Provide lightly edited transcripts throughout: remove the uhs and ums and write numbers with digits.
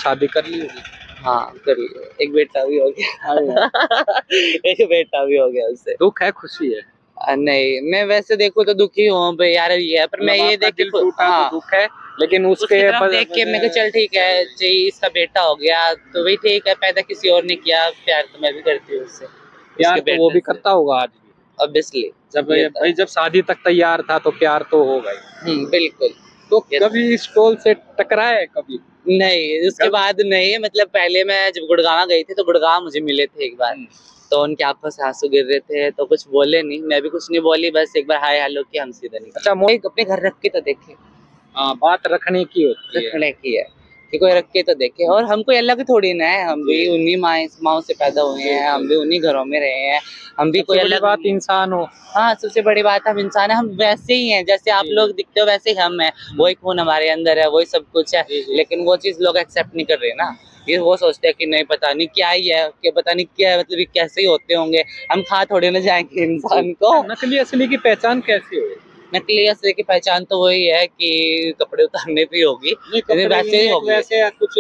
शादी कर ली होगी? हाँ कर लिया, एक बेटा भी हो गया। एक बेटा भी हो गया उससे। दुख है खुशी है? नहीं, मैं वैसे देखूं तो दुखी हूँ भाई यार, ये है, पर मैं ये देख के हाँ दुख है, लेकिन उसके देख के मैं चल ठीक है जी, इसका बेटा हो गया तो भाई ठीक है, पैदा किसी और ने किया, प्यार तो मैं भी करती हूँ उससे। प्यार तो वो भी करता होगा आज भी, ऑब्वियसली। जब भाई जब शादी तक तैयार था तो प्यार तो होगा ही। बिल्कुल। तो कभी स्टॉल से टकराए कभी? नहीं, उसके बाद नहीं, मतलब पहले मैं जब गुड़गांव गई थी तो गुड़गांव मुझे मिले थे एक बार, तो उनकी आंखों से आंसू गिर रहे थे, तो कुछ बोले नहीं, मैं भी कुछ नहीं बोली, बस एक बार हाय हेलो किया, हम सीधा नहीं। अच्छा, अपने घर रख के तो देखे। हाँ, बात रखने की होती है, रखने की है कि कोई रख के तो देखे, और हम कोई अलग थोड़ी ना है, हम भी उन्हीं माँ से पैदा हुए हैं, हम भी उन्हीं घरों में रहे हैं, हम भी कोई अलग बात इंसान हो। हाँ, सबसे बड़ी बात हम इंसान है, हम वैसे ही हैं जैसे आप लोग दिखते हो, वैसे ही हम हैं, वही खून हमारे अंदर है, वही सब कुछ है, लेकिन वो चीज लोग एक्सेप्ट नहीं कर रहे ना, ये वो सोचते हैं कि नहीं पता नहीं क्या ही है, कि पता नहीं क्या है, मतलब ये कैसे ही होते होंगे, हम खा थोड़े ना जाएंगे इंसान को। नकली असली की पहचान कैसी हो? नकली असली की पहचान तो वही है कि कपड़े उतारने भी होगी, वैसे ही होगी, वैसे कुछ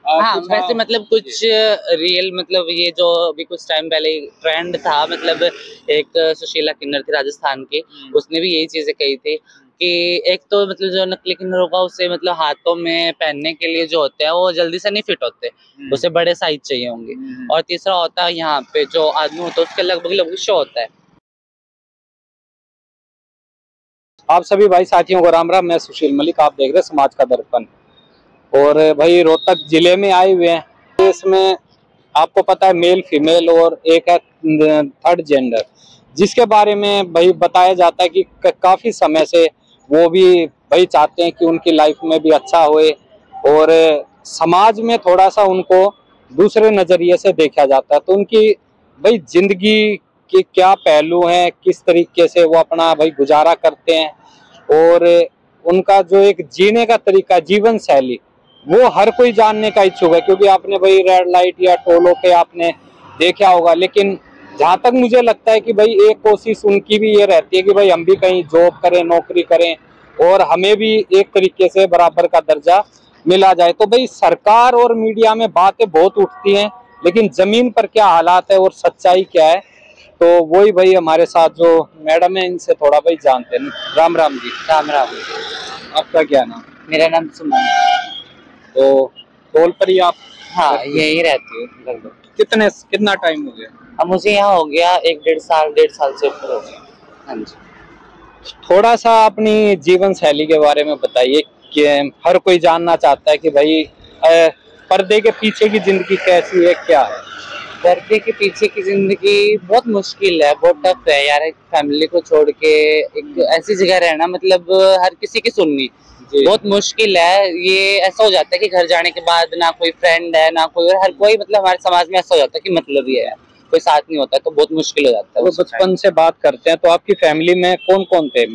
हाँ वैसे मतलब कुछ रियल, मतलब ये जो अभी कुछ टाइम पहले ट्रेंड था, मतलब एक सुशीला किन्नर थी राजस्थान की, उसने भी यही चीजें कही थी कि एक तो मतलब जो नकली किन्नर होगा उसे मतलब हाथों में पहनने के लिए जो होते हैं वो जल्दी से नहीं फिट होते, उसे बड़े साइज चाहिए होंगे, और तीसरा होता है यहाँ पे जो आदमी होता है उसके लगभग शो होता है। आप सभी भाई साथियों को राम राम, मैं सुशील मलिक, आप देख रहे हैं समाज का दर्पण। और भाई रोहतक जिले में आए हुए हैं, इसमें आपको पता है मेल फीमेल और एक है थर्ड जेंडर, जिसके बारे में भाई बताया जाता है कि काफी समय से वो भी भाई चाहते हैं कि उनकी लाइफ में भी अच्छा होए, और समाज में थोड़ा सा उनको दूसरे नजरिए से देखा जाता है, तो उनकी भाई जिंदगी के क्या पहलू हैं, किस तरीके से वो अपना भाई गुजारा करते हैं, और उनका जो एक जीने का तरीका, जीवन शैली, वो हर कोई जानने का इच्छुक है, क्योंकि आपने भाई रेड लाइट या टोलों पे आपने देखा होगा। लेकिन जहां तक मुझे लगता है कि भाई एक कोशिश उनकी भी ये रहती है कि भाई हम भी कहीं जॉब करें, नौकरी करें, और हमें भी एक तरीके से बराबर का दर्जा मिला जाए। तो भाई सरकार और मीडिया में बातें बहुत उठती हैं, लेकिन जमीन पर क्या हालात है और सच्चाई क्या है, तो वही भाई हमारे साथ जो मैडम है इनसे थोड़ा भाई जानते हैं। राम राम जी। राम राम। आपका क्या नाम? मेरा नाम सुमन है। तो टोल पर ही आप? हाँ, यही रहती हूँ। कितना टाइम हो गया? अब मुझे यहाँ हो गया 1-1.5 साल से ऊपर हो गया। हाँ जी। थोड़ा सा अपनी जीवन शैली के बारे में बताइए कि हर कोई जानना चाहता है कि भाई पर्दे के पीछे की जिंदगी कैसी है, क्या है? पर्दे के पीछे की जिंदगी बहुत मुश्किल है, बहुत टफ है यार, एक फैमिली को छोड़ के एक ऐसी जगह रहना, मतलब हर किसी की सुननी बहुत मुश्किल है। ये ऐसा हो जाता है कि घर जाने के बाद ना कोई फ्रेंड है ना कोई, हर कोई मतलब हमारे समाज में ऐसा हो जाता है कि मतलब ही है, कोई साथ नहीं होता, तो बहुत मुश्किल हो जाता है। वो बचपन से बात करते हैं, तो आपकी फैमिली में कौन कौन थे?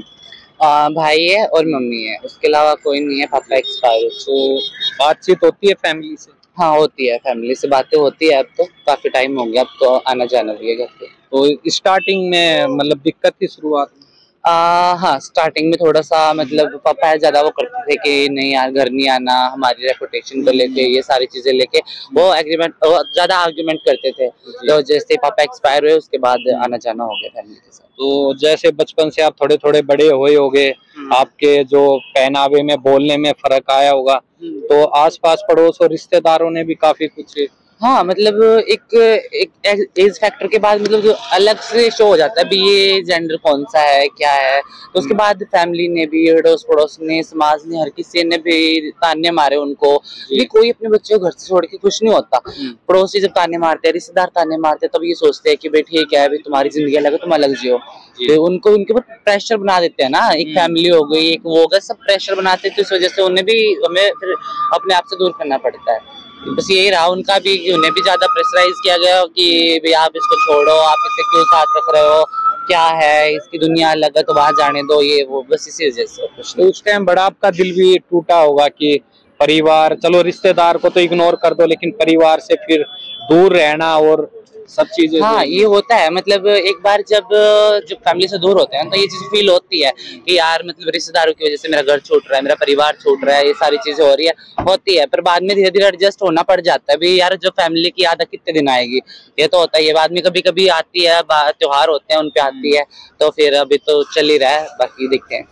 भाई है और मम्मी है, उसके अलावा कोई नहीं है, पापा एक्सपायर। तो बातचीत होती है फैमिली से? हाँ होती है, फैमिली से बातें होती है, अब तो काफी टाइम हो गया, अब तो आना जाना भी है घर पे। तो स्टार्टिंग में मतलब दिक्कत थी शुरुआत में? हाँ, स्टार्टिंग में थोड़ा सा मतलब पापा ज्यादा वो करते थे कि नहीं यार घर नहीं आना, हमारी रेपुटेशन को लेके, ये सारी चीजें लेके वो एग्रीमेंट, ज्यादा आर्ग्यूमेंट करते थे। तो जैसे पापा एक्सपायर हुए उसके बाद आना जाना हो गया फैमिली के साथ। तो जैसे बचपन से आप थोड़े थोड़े बड़े हुए होगे, आपके जो पहनावे में, बोलने में फर्क आया होगा, तो आसपास पड़ोस और रिश्तेदारों ने भी काफी कुछ? हाँ, मतलब एक एज फैक्टर के बाद मतलब जो अलग से शो हो जाता है अभी ये जेंडर कौन सा है क्या है, तो उसके बाद फैमिली ने भी, अड़ोस पड़ोस ने, समाज ने, हर किसी ने भी ताने मारे उनको, कि कोई अपने बच्चे को घर से छोड़ के खुश नहीं होता। पड़ोसी जब ताने मारते हैं, रिश्तेदार ताने मारते हैं, तब ये सोचते हैं कि भाई ठीक है, अभी तुम्हारी जिंदगी अलग है, तुम अलग जियो। तो उनको उनके ऊपर प्रेशर बना देते हैं ना, एक फैमिली हो गई, एक वो हो गया, सब प्रेशर बनाते हैं, तो इस वजह से उन्हें भी, हमें फिर अपने आप से दूर करना पड़ता है। बस यही रहा उनका भी, कि उन्हें भी ज्यादा प्रेशराइज किया गया कि भाई आप इसको छोड़ो, आप इसे क्यों साथ रख रहे हो, क्या है, इसकी दुनिया अलग है तो वहां जाने दो, ये वो, बस इसी वजह से कुछ नहीं। तो उस टाइम बड़ा आपका दिल भी टूटा होगा कि परिवार, चलो रिश्तेदार को तो इग्नोर कर दो, लेकिन परिवार से फिर दूर रहना, और सब चीजें। हाँ ये होता है, मतलब एक बार जब फैमिली से दूर होते हैं तो ये चीज फील होती है कि यार मतलब रिश्तेदारों की वजह से मेरा घर छूट रहा है, मेरा परिवार छूट रहा है, ये सारी चीजें हो रही है, होती है। पर बाद में धीरे धीरे एडजस्ट होना पड़ जाता है भी, यार जो फैमिली की याद कितने दिन आएगी, ये तो होता है। ये बाद में कभी कभी आती है, त्योहार होते हैं उन पे आती है, तो फिर अभी तो चल ही रहा है, बाकी देखते हैं।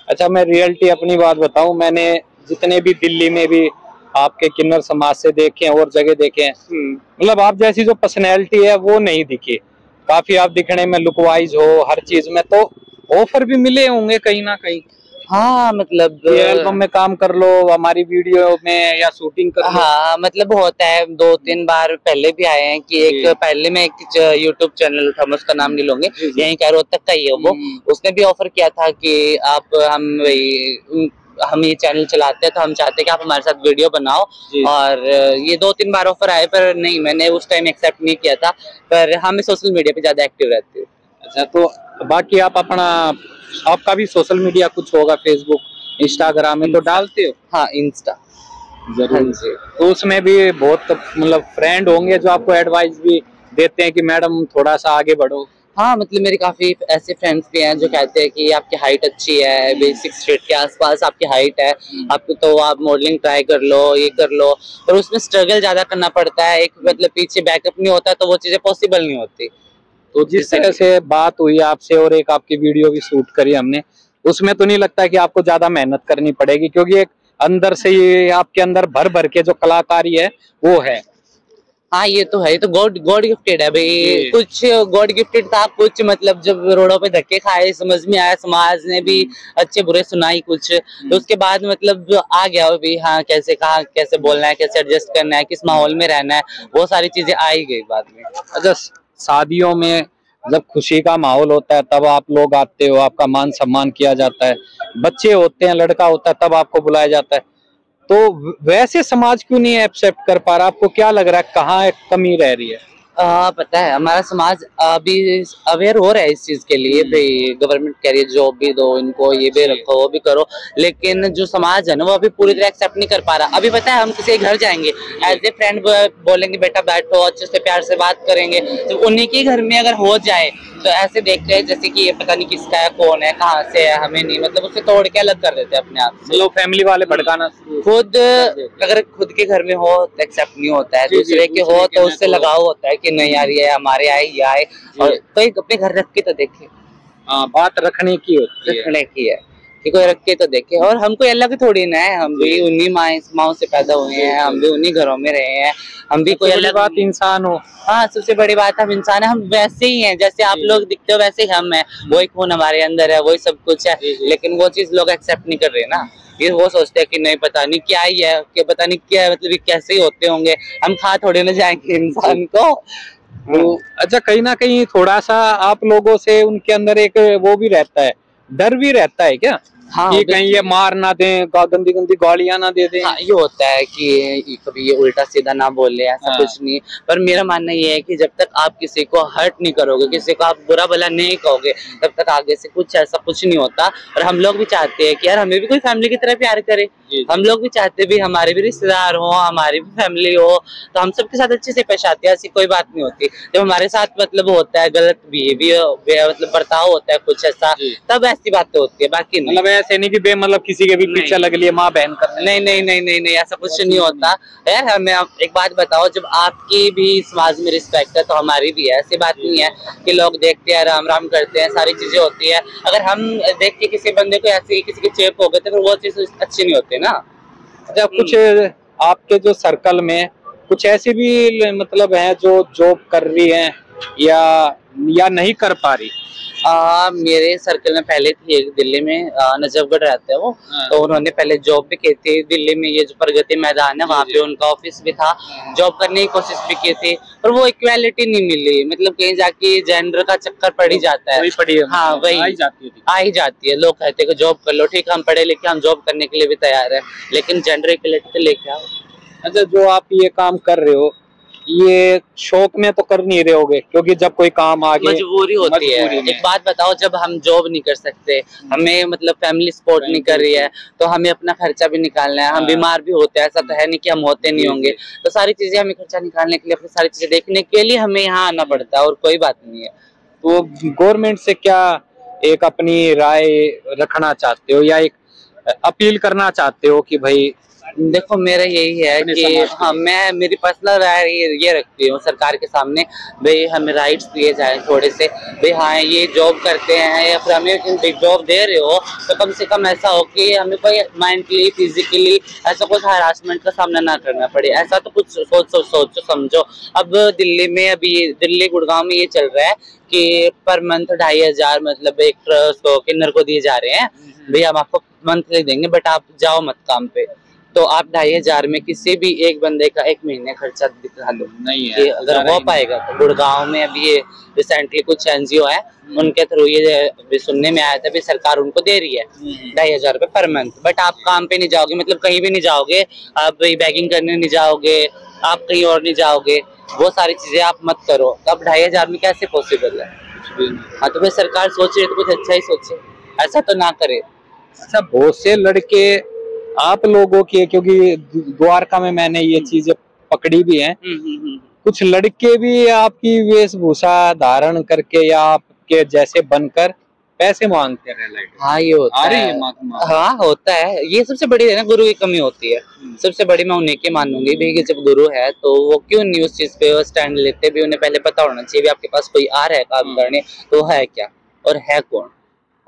अच्छा, मैं रियलिटी अपनी बात बताऊं, मैंने जितने भी दिल्ली में भी आपके किन्नर समाज से देखे हैं और जगह देखे हैं, मतलब आप जैसी जो पर्सनैलिटी है वो नहीं दिखी। काफी आप दिखने में लुक वाइज हो हर चीज में, तो ऑफर भी मिले होंगे कहीं ना कहीं। हाँ मतलब एल्बम में काम कर लो, हमारी वीडियो में या शूटिंग कर लो। हाँ मतलब होता है, 2-3 बार पहले भी आए हैं कि एक पहले में एक यूट्यूब चैनल था, मैं उसका नाम नहीं लूंगे, यहीं का रोहतक का ही है वो, उसने भी ऑफर किया था कि आप हम ये चैनल चलाते हैं तो हम चाहते हैं कि आप हमारे साथ वीडियो बनाओ, और ये 2-3 बार ऑफर आए, पर नहीं, मैंने उस टाइम एक्सेप्ट नहीं किया था। पर हाँ, मैं सोशल मीडिया पे ज्यादा एक्टिव रहती हूँ। अच्छा, तो बाकी आप अपना, आपका भी सोशल मीडिया कुछ होगा, फेसबुक इंस्टाग्राम में तो डालते हो? हाँ, इंस्टा जरूर। तो उसमें भी बहुत मतलब फ्रेंड होंगे जो आपको एडवाइस भी देते हैं कि मैडम थोड़ा सा आगे बढ़ो। हाँ मतलब मेरे काफी ऐसे फ्रेंड्स भी हैं जो कहते हैं कि आपकी हाइट अच्छी है, बेसिक स्टेट के आसपास आपकी हाइट है, आपको तो आप मॉडलिंग ट्राई कर लो, ये कर लो। पर उसमें स्ट्रगल ज्यादा करना पड़ता है, एक मतलब पीछे बैकअप नहीं होता तो वो चीजें पॉसिबल नहीं होती। तो जिस तरह से बात हुई आपसे और एक आपकी वीडियो भी शूट करी हमने, उसमें तो नहीं लगता कि आपको ज्यादा मेहनत करनी पड़ेगी, क्योंकि एक अंदर से ये आपके अंदर भर भर के जो कलाकारी है वो है। हाँ ये तो है, ये तो गॉड गॉड गिफ्टेड है भाई, कुछ गॉड गिफ्टेड था, कुछ मतलब जब रोडों पे धक्के खाए समझ में आया, समाज ने भी अच्छे बुरे सुनाई कुछ, तो उसके बाद मतलब आ गया भाई, हाँ कैसे कहाँ कैसे बोलना है, कैसे एडजस्ट करना है, किस माहौल में रहना है, वो सारी चीजें आ ही गई बाद में। अच्छा, शादियों में जब खुशी का माहौल होता है तब आप लोग आते हो, आपका मान सम्मान किया जाता है, बच्चे होते हैं, लड़का होता है, तब आपको बुलाया जाता है, तो वैसे समाज क्यों नहीं एक्सेप्ट कर पा रहा? आपको क्या लग रहा है कहाँ एक कमी रह रही है? पता है हमारा समाज अभी अवेयर हो रहा है इस चीज के लिए भाई, गवर्नमेंट कह रही है जॉब भी दो इनको, ये भी रखो, वो भी करो, लेकिन जो समाज है ना वो अभी पूरी तरह एक्सेप्ट नहीं कर पा रहा। अभी पता है, हम किसी के घर जाएंगे, एज ए फ्रेंड बोलेंगे बेटा बैठो, अच्छे से प्यार से बात करेंगे, तो उन्हीं के घर में अगर हो जाए तो ऐसे देखते हैं जैसे कि ये पता नहीं किसका है, कौन है, कहाँ से है, हमें नहीं, मतलब उसे तोड़ के अलग कर देते हैं अपने आप से। लोग फैमिली वाले भड़काना, खुद अगर खुद के घर में हो तो एक्सेप्ट नहीं होता है, दूसरे के हो तो उससे लगाव होता है कि नहीं यार ये हमारे आए, ये आए, और तो एक अपने घर रख के तो देखे। बात रखने की होती है, रखने की है कि कोई रख के तो देखे, और हम कोई अलग थोड़ी ना है, हम भी उन्हीं माँ से पैदा हुए हैं, हम भी उन्हीं घरों में रहे हैं, हम भी कोई अलग बात इंसान हो। हाँ सबसे बड़ी बात हम इंसान है, हम वैसे ही हैं जैसे आप लोग दिखते हो वैसे ही हम हैं, वही खून हमारे अंदर है, वही सब कुछ है, लेकिन वो चीज लोग एक्सेप्ट नहीं कर रहे ना, ये वो सोचते हैं कि नहीं पता नहीं क्या ही है, कि पता नहीं क्या है, मतलब ये कैसे ही होते होंगे, हम खा थोड़े ना जाएंगे इंसान को। तो अच्छा, कहीं ना कहीं थोड़ा सा आप लोगों से उनके अंदर एक वो भी रहता है, डर भी रहता है क्या? हाँ, कि कहीं ये मार ना दें, गंदी गंदी गालियां ना दे दें। हाँ ये होता है कि कभी ये उल्टा सीधा ना बोले, ऐसा कुछ नहीं, पर मेरा मानना ये है कि जब तक आप किसी को हर्ट नहीं करोगे, किसी को आप बुरा भला नहीं कहोगे, तब तक आगे से कुछ ऐसा कुछ नहीं होता। और हम लोग भी चाहते हैं कि यार हमें भी कोई फैमिली की तरह प्यार करे, हम लोग भी चाहते भी हमारे भी रिश्तेदार हो, हमारी भी फैमिली हो, तो हम सबके साथ अच्छे से पेश आते हैं, ऐसी कोई बात नहीं होती। जब हमारे साथ मतलब होता है गलत बिहेवियर, मतलब बर्ताव होता है कुछ ऐसा, तब ऐसी बातें होती है, बाकी नहीं। मतलब ऐसे नहीं कि बेमतलब किसी के भी पीछे लग लिए माँ बहन कर, नहीं नहीं नहीं नहीं नहीं, ऐसा कुछ नहीं होता यार। हमें एक बात बताओ, जब आपकी भी समाज में रिस्पेक्ट है तो हमारी भी है, ऐसी बात नहीं है कि लोग देखते हैं राम राम करते हैं, सारी चीजें होती है, अगर हम देख के किसी बंदे को ऐसे किसी के चेप हो गए तो फिर वो चीज अच्छी नहीं होती ना। अच्छा, कुछ आपके जो सर्कल में कुछ ऐसी भी मतलब है जो जॉब कर रही है या नहीं कर पा रही? मेरे सर्कल में पहले थी एक दिल्ली में, नजफगढ़ रहते हैं वो, तो उन्होंने पहले जॉब भी की थी दिल्ली में, ये जो प्रगति मैदान है वहाँ पे उनका ऑफिस भी था, जॉब करने की कोशिश भी की थी, पर वो इक्वालिटी नहीं मिली, मतलब कहीं जाके जेंडर का चक्कर पड़ ही जाता है। हाँ वही आ ही जाती है, लोग कहते हैं कि जॉब कर लो, ठीक है हम पढ़े लिखे, हम जॉब करने के लिए भी तैयार है, लेकिन जेंडर इक्वालिटी तो लेके आओ। अच्छा, जो आप ये काम कर रहे हो ये शौक में तो कर नहीं रहे होगे, क्योंकि जब कोई काम आ गया मजबूरी होती है। एक बात बताओ, जब हम जॉब नहीं कर सकते, हमें मतलब फैमिली सपोर्ट नहीं कर रही है, तो हमें अपना खर्चा भी निकालना है, हम बीमार भी होते हैं, ऐसा तो है नहीं कि हम होते नहीं होंगे, तो सारी चीजें हमें खर्चा निकालने के लिए, अपनी सारी चीजें देखने के लिए हमें यहाँ आना पड़ता है, और कोई बात नहीं है। तो गवर्नमेंट से क्या एक अपनी राय रखना चाहते हो या एक अपील करना चाहते हो कि भाई? देखो, मेरा यही है कि हाँ, मैं मेरी पर्सनल राय ये रखती हूँ सरकार के सामने, भाई हमें राइट्स दिए जाए थोड़े से, भाई हाँ ये जॉब करते हैं या फिर हमें जॉब दे रहे हो तो कम से कम ऐसा हो कि हमें कोई मेंटली फिजिकली ऐसा कुछ हरासमेंट का सामना ना करना पड़े, ऐसा तो कुछ सोचो समझो। अब दिल्ली में, अभी दिल्ली गुड़गांव में ये चल रहा है कि पर मंथ 2500 मतलब एक किन्नर को दिए जा रहे हैं, भाई हम आपको मंथली देंगे बट आप जाओ मत काम पे। तो आप 2500 में किसी भी एक बंदे का एक महीने खर्चा दिखा दो, नहीं है अगर हो पाएगा तो। गुड़गांव में अभी ये रिसेंटली कुछ एनजीओ है, उनके थ्रू ये सुनने में आया था भी सरकार उनको दे रही है 2500 रुपए पर मंथ, बट आप काम पे नहीं जाओगे, मतलब कहीं भी नहीं जाओगे, आप बैगिंग करने नहीं जाओगे, आप कहीं और नहीं जाओगे, वो सारी चीजें आप मत करो। तो अब 2500 में कैसे पॉसिबल है? हाँ, तो भाई सरकार सोच रही है तो कुछ अच्छा ही सोचे, ऐसा तो ना करे। अच्छा, बहुत से लड़के आप लोगों के, क्योंकि द्वारका में मैंने ये चीजें पकड़ी भी हैं, कुछ लड़के भी आपकी वेशभूषा धारण करके या आपके जैसे बनकर पैसे मांगते रहे। हाँ, ये होता है। हाँ, होता है। ये सबसे बड़ी है ना, गुरु की कमी होती है सबसे बड़ी। मैं उन्हें के मानूंगी भी कि जब गुरु है तो वो क्यों नहीं उस चीज पे स्टैंड लेते भी, उन्हें पहले पता होना चाहिए भी आपके पास कोई आ रहा है काम करने तो है क्या और है कौन।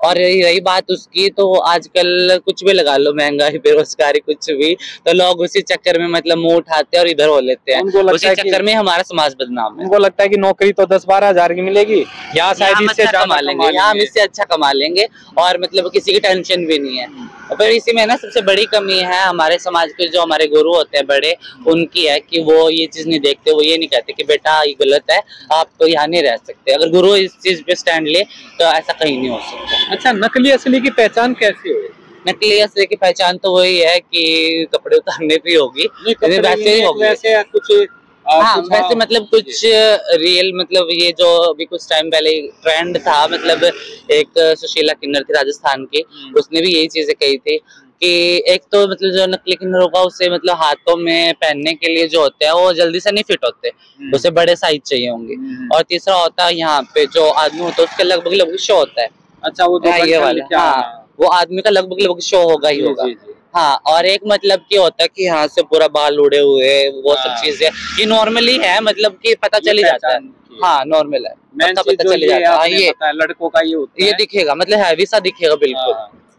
और रही बात उसकी, तो आजकल कुछ भी लगा लो, महंगाई बेरोजगारी कुछ भी, तो लोग उसी चक्कर में मतलब मुंह उठाते हैं और इधर हो लेते हैं, उसी चक्कर में हमारा समाज बदनाम है। उनको लगता है कि नौकरी तो 10-12 हजार की मिलेगी, यहाँ शायद इससे अच्छा कमा लेंगे, यहाँ हम इससे अच्छा कमा लेंगे और मतलब किसी की टेंशन भी नहीं है। पर इसी में ना सबसे बड़ी कमी है हमारे समाज के, जो हमारे गुरु होते हैं बड़े, उनकी है कि वो ये चीज नहीं देखते, वो ये नहीं कहते कि बेटा ये गलत है, आप तो यहाँ नहीं रह सकते। अगर गुरु इस चीज पे स्टैंड ले तो ऐसा कहीं नहीं हो सकता। अच्छा, नकली असली की पहचान कैसी है? नकली असली की पहचान तो वही है कि कपड़े उतारने भी होगी, वैसे ही होगी, वैसे कुछ हाँ वैसे मतलब कुछ रियल, मतलब ये जो अभी कुछ टाइम पहले ट्रेंड था, मतलब एक सुशीला किन्नर थी राजस्थान की, उसने भी यही चीजें कही थी कि एक तो मतलब जो नकली किन्नर होगा उसे मतलब हाथों में पहनने के लिए जो होते हैं वो जल्दी से नहीं फिट होते, उसे बड़े साइज चाहिए होंगे। और तीसरा होता है यहाँ पे जो आदमी होता है उसके लगभग लगभग शो होता है। अच्छा, वो ये वाला, हाँ वो आदमी का लगभग लगभग शो होगा ही होगा। हाँ, और एक मतलब की होता है कि यहाँ से पूरा बाल उड़े हुए, वो सब चीजें ये नॉर्मली है, मतलब कि पता चल ही जाता है। हाँ, नॉर्मल है, पता चल जाता है। ये लड़कों का ये होता है, ये दिखेगा, मतलब हैवी सा दिखेगा, बिल्कुल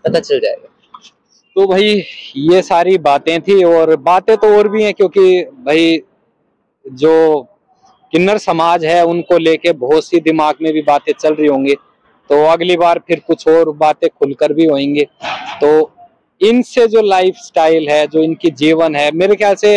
पता चल जाएगा। तो भाई ये सारी बातें थी, और बातें तो और भी हैं, क्योंकि भाई जो किन्नर समाज है उनको लेके बहुत सी दिमाग में भी बातें चल रही होंगी, तो अगली बार फिर कुछ और बातें खुलकर भी होंगी। तो इनसे जो लाइफ स्टाइल है, जो इनकी जीवन है, मेरे ख्याल से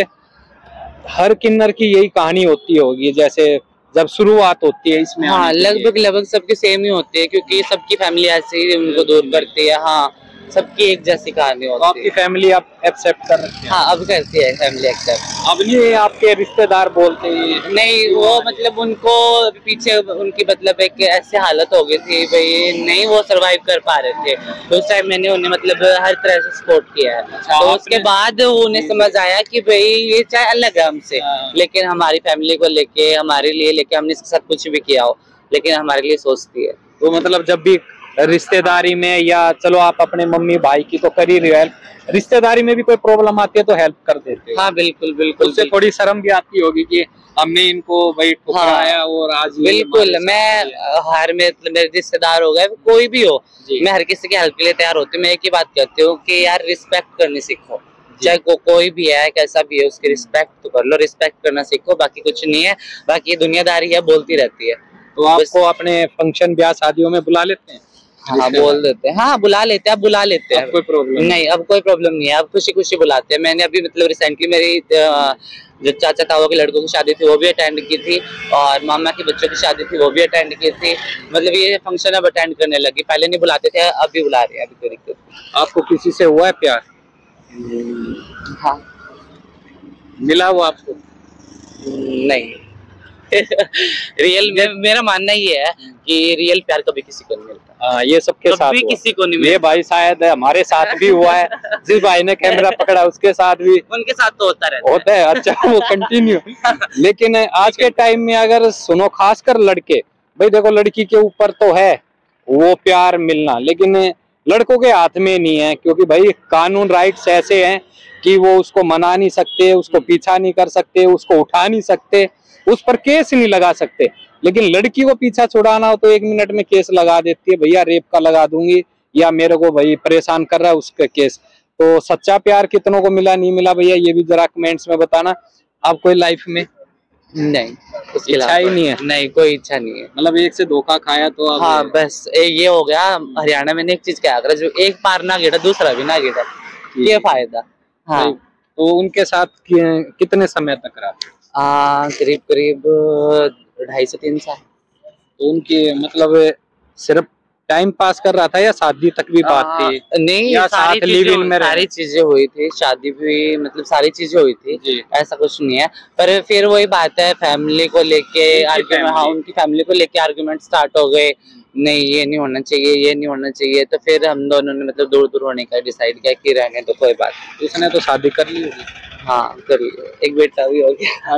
हर किन्नर की यही कहानी होती होगी, जैसे जब शुरुआत होती है इसमें। हाँ, लगभग सबकी सेम ही होती है, क्योंकि सबकी फैमिली ऐसे ही उनको दूर करती है। हाँ, सबकी एक जैसी कहानी होती है। आपकी फैमिली आप एक्सेप्ट कर रखते हैं? हाँ, अब करती है फैमिली एक्सेप्ट। अब ये आपके रिश्तेदार बोलते हैं? नहीं, वो मतलब उनको पीछे उनकी मतलब एक ऐसी हालत हो गई थी भाई, नहीं वो सरवाइव कर पा रहे थे, तो उस टाइम मैंने उन्हें मतलब हर तरह से सपोर्ट किया है। तो उसके बाद उन्हें समझ आया कि भाई ये चाहे अलग है हमसे, लेकिन हमारी फैमिली को लेके, हमारे लिए लेके, हमने इसके साथ कुछ भी किया हो लेकिन हमारे लिए सोचती है। तो मतलब जब भी रिश्तेदारी में, या चलो आप अपने मम्मी भाई की तो कर ही रहे हो हेल्प, रिश्तेदारी में भी कोई प्रॉब्लम आती है तो हेल्प कर देते हो? हाँ, बिल्कुल बिल्कुल। उससे थोड़ी शर्म भी आती होगी कि हमने इनको भाई ठुकराया और आज बिल्कुल। मैं हर मेरे रिश्तेदार हो गए, कोई भी हो, मैं हर किसी की हेल्प के लिए तैयार होती हूँ। मैं एक ही बात कहती हूँ कि यार रिस्पेक्ट करनी सीखो, चाहे कोई भी है, कैसा भी है, उसकी रिस्पेक्ट तो कर लो, रिस्पेक्ट करना सीखो, बाकी कुछ नहीं है, बाकी दुनियादारी है, बोलती रहती है। तो आपको अपने फंक्शन ब्याह शादियों में बुला लेते हैं? हाँ, बोल देते हैं, हाँ बुला लेते हैं, अब बुला लेते हैं, कोई प्रॉब्लम नहीं, अब कोई प्रॉब्लम नहीं है, अब खुशी खुशी बुलाते हैं। मैंने अभी मतलब रिसेंटली मेरी जो चाचा ताऊ के लड़कों की शादी थी वो भी अटेंड की थी, और मामा के बच्चों की शादी थी वो भी अटेंड की थी। मतलब ये फंक्शन अब अटेंड करने लगी, पहले नहीं बुलाते थे, अभी बुला रहे हैं, अभी कोई दिक्कत नहीं। आपको किसी से हुआ है प्यार? हाँ, मिला वो आपको? नहीं। रियल मेरा मानना ये है कि रियल प्यार कभी किसी को नहीं मिलता। ये सबके साथ कभी हुआ। किसी को नहीं ये मिलता। भाई शायद हमारे साथ भी हुआ है, जिस भाई ने कैमरा पकड़ा उसके साथ भी उनके साथ तो होता रहता होता है। अच्छा, वो कंटिन्यू। लेकिन आज के टाइम में अगर सुनो, खासकर लड़के, भाई देखो लड़की के ऊपर तो है वो प्यार मिलना, लेकिन लड़कों के हाथ में नहीं है, क्योंकि भाई कानून राइट्स ऐसे हैं कि वो उसको मना नहीं सकते, उसको पीछा नहीं कर सकते, उसको उठा नहीं सकते, उस पर केस नहीं लगा सकते। लेकिन लड़की को पीछा छुड़ाना हो तो 1 मिनट में केस लगा देती है, भैया रेप का लगा दूंगी, या मेरे को भाई परेशान कर रहा है उसका केस। तो सच्चा प्यार कितनों को मिला नहीं मिला भैया, ये भी जरा कमेंट्स में बताना। आप कोई लाइफ में नहीं, उसके इच्छा ही नहीं है? नहीं, कोई इच्छा नहीं है। मतलब एक से धोखा खाया तो अब हाँ बस ये हो गया। हरियाणा में एक चीज क्या करा, जो एक पार ना गिरा दूसरा भी ना गिरा, ये फायदा। हाँ, तो उनके साथ कितने समय तक रहा? करीब करीब 2.5 से 3 साल। तो उनकी मतलब सिर्फ टाइम पास कर रहा था या शादी तक भी बात थी? नहीं, या साथ लिव इन में सारी चीजें हुई थी, शादी भी, मतलब सारी चीजें हुई थी, ऐसा कुछ नहीं है। पर फिर वही बात है, फैमिली को लेके आर्ग्यूमेंट, हाँ उनकी फैमिली को लेके आर्ग्यूमेंट स्टार्ट हो गए, नहीं ये नहीं होना चाहिए, ये नहीं होना चाहिए। तो फिर हम दोनों ने मतलब दूर दूर होने का डिसाइड किया कि रहने तो कोई बात नहीं। उसने तो शादी कर ली होगी? हाँ कर लिया, एक बेटा भी हो गया।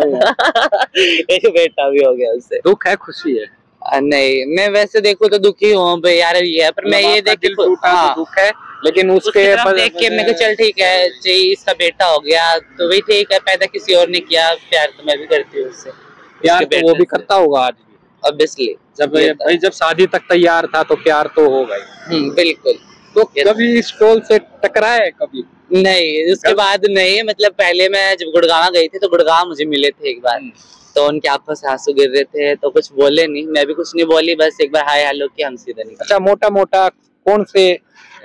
एक बेटा भी हो गया उससे। दुख है खुशी है? नहीं, मैं वैसे देखूं तो दुखी हूँ यार, ये है, पर मैं ये देख के दुख है, लेकिन उसके देख के मैं चल ठीक है जी, इसका बेटा हो गया तो वही ठीक है, पैदा किसी और ने किया, प्यार तो मैं भी करती हूँ उससे। प्यार तो वो भी करता होगा आज भी, ऑब्वियसली। जब भाई जब शादी तक तैयार था तो प्यार तो होगा ही। बिल्कुल। तो कभी स्टॉल से टकराए? कभी नहीं, उसके बाद नहीं। मतलब पहले मैं जब गुड़गांव गई थी तो गुड़गांव मुझे मिले थे एक बार, तो उनकी आंखों से आंसू गिर रहे थे, तो कुछ बोले नहीं, मैं भी कुछ नहीं बोली, बस एक बार हाय हेलो किया, हम सीधा निकले। अच्छा, मोटा मोटा कौन से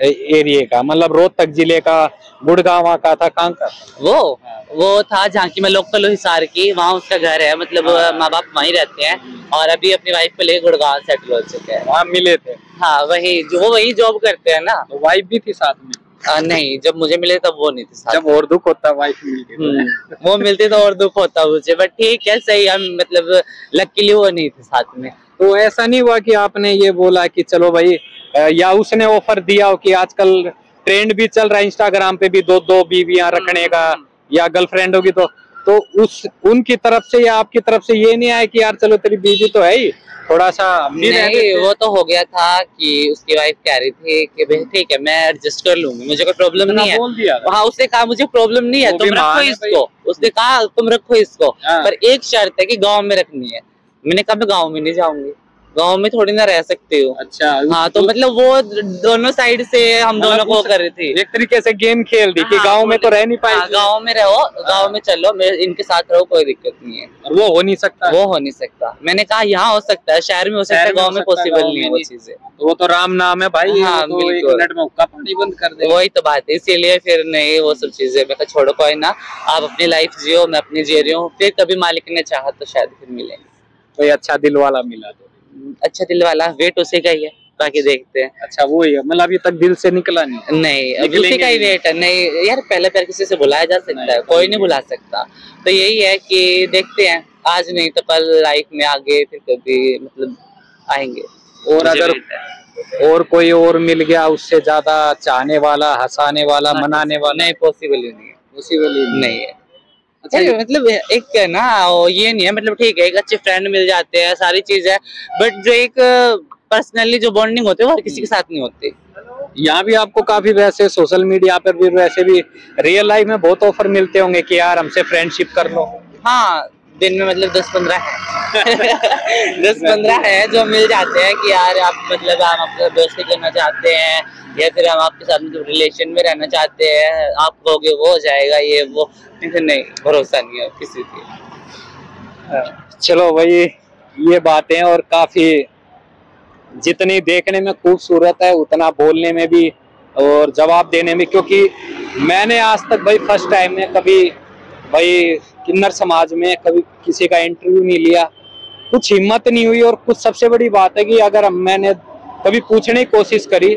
एरिया का, मतलब रोहतक जिले का, गुड़गांव का था, कहाँ का? वो था झांकी में, लोकल हिसार की, वहाँ उसका घर है, मतलब माँ बाप वहीं रहते हैं, और अभी अपनी वाइफ को लेकर गुड़गांव सेटल हो चुके हैं। वहाँ मिले थे? हाँ, वही जॉब करते हैं ना। तो वाइफ भी थी साथ में? नहीं, जब मुझे मिले तब वो नहीं थे साथ। जब और दुख होता वाइफ मिलती वो मिलती तो और दुख होता मुझे, बट ठीक है, सही है, मतलब लकीली वो नहीं थे साथ में। तो ऐसा नहीं हुआ कि आपने ये बोला कि चलो भाई, या उसने ऑफर दिया हो कि आजकल ट्रेंड भी चल रहा है इंस्टाग्राम पे भी 2-2 बीवियां रखने का, या गर्लफ्रेंड होगी तो उनकी तरफ से या आपकी तरफ से ये नहीं आया कि यार चलो तेरी बीवी तो है ही, थोड़ा सा नहीं, वो तो हो गया था कि उसकी वाइफ कह रही थी कि भाई ठीक है मैं एडजस्ट कर लूंगी, मुझे कोई प्रॉब्लम नहीं है। बोल दिया? हाँ, उसने कहा मुझे प्रॉब्लम नहीं है, तुम रखो इसको। उसने कहा तुम रखो इसको, पर एक शर्त है कि गांव में रखनी है। मैंने कहा मैं गांव में नहीं जाऊंगी, गांव में थोड़ी ना रह सकती हूँ। अच्छा, हाँ, तो मतलब वो दोनों साइड से हम दोनों को कर रही थी, एक तरीके से गेम खेल दी कि गांव में तो रह नहीं पाएगी। गांव में रहो, गांव में चलो, इनके साथ रहो, कोई दिक्कत नहीं है। और वो हो नहीं सकता? वो हो नहीं सकता। मैंने कहा यहाँ हो सकता है, शहर में हो सकता है, गाँव में पॉसिबल नहीं है वो चीजें। वो तो राम नाम है भाई। हाँ, तो 1 मिनट में हुक्का पानी बंद कर दे। वही तो बात है, इसीलिए फिर नहीं वो सब चीजें। मैं छोड़ो कोई ना, आप अपनी लाइफ जियो, मैं अपनी जी रही हूँ, फिर कभी मालिक ने चाहा तो शायद फिर मिले। कोई अच्छा दिल वाला मिला तो? अच्छा दिल वाला वेट उसी का ही है, बाकी देखते हैं। अच्छा, वो ही है, मतलब अभी तक दिल से निकला नहीं? नहीं, उसी का ही वेट है। नहीं यार, पहले प्यार किसी से बुलाया जा सकता है? कोई नहीं बुला सकता। तो यही है कि देखते हैं, आज नहीं तो कल लाइफ में आगे फिर कभी मतलब आएंगे। और अगर और कोई और मिल गया उससे ज्यादा चाहने वाला, हंसाने वाला, मनाने वाला? नहीं, पॉसिबल ही नहीं है। पॉसिबल ही नहीं है। अच्छा, मतलब एक ना ये नहीं है, मतलब ठीक है एक अच्छे फ्रेंड मिल जाते हैं, सारी चीज है, बट जो एक पर्सनली जो बॉन्डिंग होती है वो किसी के साथ नहीं होती। यहाँ भी आपको काफी वैसे सोशल मीडिया पर भी वैसे भी रियल लाइफ में बहुत ऑफर मिलते होंगे कि यार हमसे फ्रेंडशिप कर लो? हाँ, दिन में मतलब 10-15 है। 10-15 है जो मिल जाते हैं कि यार आप मतलब हम आपका दोस्ती करना चाहते हैं, या फिर हम आपके साथ मतलब रिलेशन में रहना चाहते हैं, आप कहोगे वो हो जाएगा, ये वो नहीं, भरोसा नहीं है किसी की। चलो भाई, ये बातें और काफी जितनी देखने में खूबसूरत है उतना बोलने में भी और जवाब देने में, क्योंकि मैंने आज तक भाई फर्स्ट टाइम में कभी भाई किन्नर समाज में कभी किसी का इंटरव्यू नहीं लिया, कुछ हिम्मत नहीं हुई। और कुछ सबसे बड़ी बात है कि अगर मैंने कभी पूछने की कोशिश करी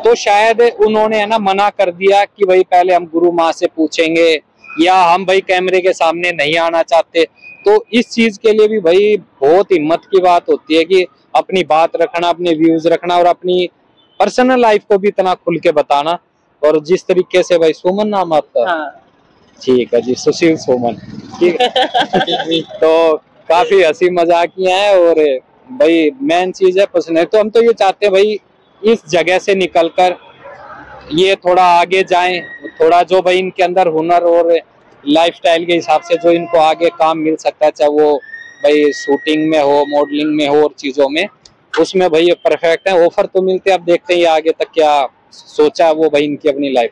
तो शायद उन्होंने है ना मना कर दिया कि भाई पहले हम गुरु माँ से पूछेंगे, या हम भाई कैमरे के सामने नहीं आना चाहते, तो इस चीज के लिए भी भाई बहुत हिम्मत की बात होती है कि अपनी बात रखना, अपने व्यूज रखना और अपनी पर्सनल लाइफ को भी इतना खुल के बताना। और जिस तरीके से भाई, सुमन नाम आपका? हाँ। ठीक है जी, सुशील सुमन, ठीक है। तो काफी हंसी मजाकियां है और भाई मेन चीज है पसंद। तो हम तो ये चाहते हैं भाई इस जगह से निकलकर ये थोड़ा आगे जाएं, थोड़ा जो भाई इनके अंदर हुनर और लाइफस्टाइल के हिसाब से जो इनको आगे काम मिल सकता है, चाहे वो भाई शूटिंग में हो, मॉडलिंग में हो और चीजों में, उसमें भाई ये परफेक्ट है। ऑफर तो मिलते हैं, अब देखते हैं ये आगे तक क्या सोचा है वो भाई इनकी अपनी लाइफ।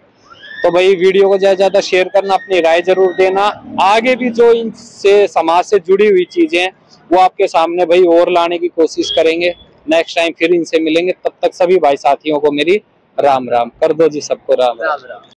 तो भाई वीडियो को ज्यादा ज्यादा शेयर करना, अपनी राय जरूर देना। आगे भी जो इनसे समाज से जुड़ी हुई चीजें हैं वो आपके सामने भाई और लाने की कोशिश करेंगे। नेक्स्ट टाइम फिर इनसे मिलेंगे, तब तक सभी भाई साथियों को मेरी राम राम कर दो जी, सबको राम राम।